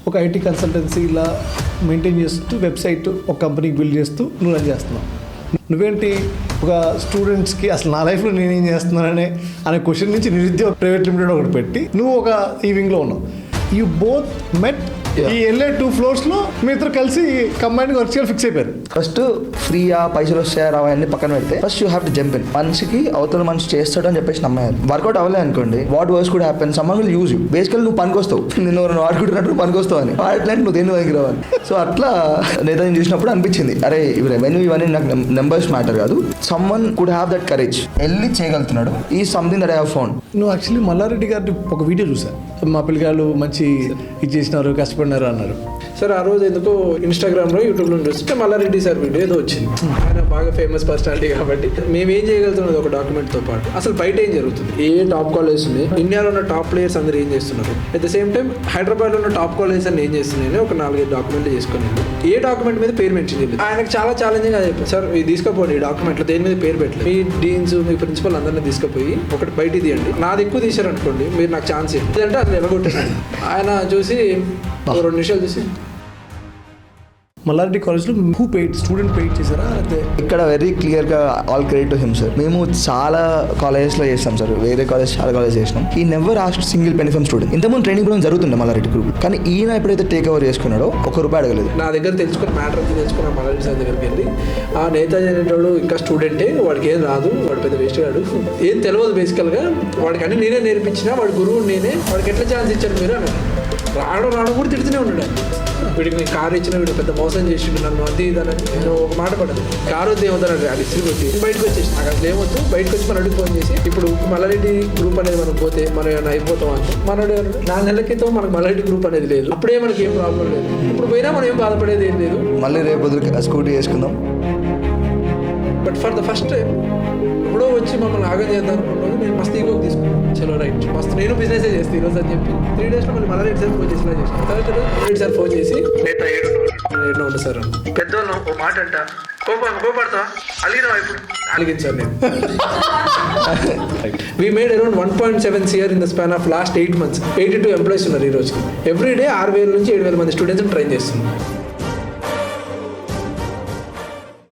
ఒక IT consultancy ఇలా maintain చేస్తూ వెబ్సైట్ ఒక కంపెనీకి బిల్డ్ చేస్తూ నువ్వు రన్ చేస్తున్నావు. నువ్వేంటి ఒక స్టూడెంట్స్కి అసలు నా లైఫ్లో నేనేం చేస్తున్నాననే అనే క్వశ్చన్ నుంచి నిరుద్యోగ ప్రైవేట్ లిమిటెడ్ ఒకటి పెట్టి నువ్వు ఒక ఈ వింగ్లో ఉన్నావు. యూ బోత్ మెట్. ఈ వెళ్ళే 2 floors మీ ఇద్దరు కలిసి కంబైన్డ్ వర్క్ చేయాలి ఫిక్స్ అయిపోయారు. ఫస్ట్ ఫ్రీయా పైసలు వస్తాయా రావా అన్ని పక్కన పెడితే first you have to jump in. మనిషికి అవతల మనిషి చేస్తాడు అని చెప్పేసి నమ్మాలి. వర్కౌట్ అవ్వలేదు అనుకోండి, what worse could happen, someone will use you. Basically నువ్వు పనికొస్తావు, నిన్ను వాడుకుంటున్నట్టు పనికొస్తావు అని వాడట్లేదు, నువ్వు దేని దగ్గర రావాలి. సో అట్లా నేతని చూసినప్పుడు అనిపించింది, అరే ఇవి రెవెన్యూ ఇవన్నీ నాకు నెంబర్స్ మ్యాటర్ కాదు, someone could have that courage, వెళ్ళి చేయగలుగుతున్నాడు, ఈ something that I have found. నువ్వు యాక్చువల్లీ మల్లారెడ్డి గారి ఒక వీడియో చూసా, మా పిల్లగాళ్ళు మంచి ఇది చేసినారు కష్టపడినారు అన్నారు సార్. ఆ రోజు ఎందుకో ఇన్స్టాగ్రామ్లో యూట్యూబ్లో చూస్తే మల్లారెడ్డి సార్ వీడియో ఏదో వచ్చింది. ఆయన బాగా ఫేమస్ పర్సనాలిటీ కాబట్టి మేము ఏం చేయగలుగుతున్నది ఒక డాక్యుమెంట్తో పాటు అసలు బయట ఏం జరుగుతుంది, ఏ టాప్ కాలేజ్ ఉంది, ఇండియాలో ఉన్న టాప్ ప్లేయర్స్ అందరూ ఏం చేస్తున్నారు, అట్ ద సేమ్ టైం హైదరాబాద్లో ఉన్న టాప్ కాలేజ్ అని ఏం చేస్తున్నాయని ఒక 4-5 డాక్యుమెంట్లు చేసుకుని ఏ డాక్యుమెంట్ మీద పేరు మెన్షన్ చేయలేదు. ఆయనకు చాలా ఛాలెంజింగ్ అది చెప్పారు, సార్ ఇది తీసుకుపోండి ఈ డాక్యుమెంట్లో దేని మీద పేరు పెట్టలేదు, మీ డీన్స్ మీ ప్రిన్సిపల్ అందరినీ తీసుకుపోయి ఒకటి బయట తీయండి, నాది ఎక్కువ తీశారు అనుకోండి మీరు నాకు ఛాన్స్ ఏంటి అంటే అసలు ఎలగొట్టాను. ఆయన చూసి 2 నిమిషాలు చూసి మల్లారెడ్డి కాలేజ్లో హూ పెయిడ్, స్టూడెంట్ పెయిడ్ చేశారా? అదే ఇక్కడ వెరీ క్లియర్గా all credit to him sir. మేము చాలా కాలేజెస్లో చేస్తాం సార్, వేరే కాలేజ్ చాలా కాలేజ్ చేసినాం. ఈ never asked single penny from student. ఇంతకుముందు ట్రైనింగ్ ప్రోగ్రామ్ జరుగుతుండే మల్లారెడ్డి గ్రూప్, కానీ ఈయన ఎప్పుడైతే టేక్ ఓవర్ చేసుకున్నాడో ₹1 అడగలేదు. నా దగ్గర తెలుసుకున్న మ్యాటర్ అంతా తెలుసుకున్న మల్లారెడ్డి సార్ దగ్గరికి వెళ్ళి, ఆ నేతాజీ అనేటోడు ఇంకా స్టూడెంటే, వాడికి ఏం రాదు, వాడు పెద్ద వేస్ట్ గాడు, ఏం తెలియదు బేసికల్గా, వాడికి అన్ని నేనే నేర్పించిన, వాడి గురువు నేనే, వాడికి ఎట్లా ఛాన్స్ ఇచ్చారు మీరు అని. రావడం కూడా తిడుతూనే ఉన్నాడు. వీడికి నేను కారు ఇచ్చిన, వీడు పెద్ద మోసం చేసిండు నన్ను, అది ఇదని నేను ఒక మాట పడదు. కారు వద్దు ఏమవుతాను అది ఇస్త్రీ కొట్టి బయటకు వచ్చేసి నాకు అసలు ఏమొద్దు, బయటకు వచ్చి మనడికి ఫోన్ చేసి ఇప్పుడు మల్లారెడ్డి గ్రూప్ అనేది మనం పోతే మనం ఏమైనా అయిపోతాం అంటే మనడు 4 నెలల క్రితం మనకు మల్లారెడ్డి గ్రూప్ అనేది లేదు, అప్పుడే మనకి ఏం ప్రాబ్లం లేదు, ఇప్పుడు పోయినా మనం ఏం బాధపడేది ఏం లేదు. మళ్ళీ రేపు స్కూటీ చేసుకుందాం. But for the first time ఎప్పుడో వచ్చి మమ్మల్ని ఆగం చేద్దాం అనుకున్నాను. నేను మస్తు ఈగోకి తీసుకున్నాను, చలో రైట్ మస్తు నేను బిజినెసే చేస్తాను ఈరోజు అని చెప్పి 3 daysలో మళ్ళీ మల్లారెడ్డి సార్ ఫోన్ చేసి చేసిన తర్వాత మల్లారెడ్డి సార్ ఫోన్ చేసి ఏడు ఉండు సార్ పెద్దోళ్ళు ఓ మాట అంట కోపడతా అలిగినా ఇప్పుడు అలిగింది సార్ నేను. We made around 1.7 CR in the span of last 8 months. 82 employees ఉన్నారు ఈ రోజుకి. ఎవ్రీ డే 6,000 నుంచి 7,000 మంది స్టూడెంట్స్ని ట్రైన్ చేస్తున్నాం.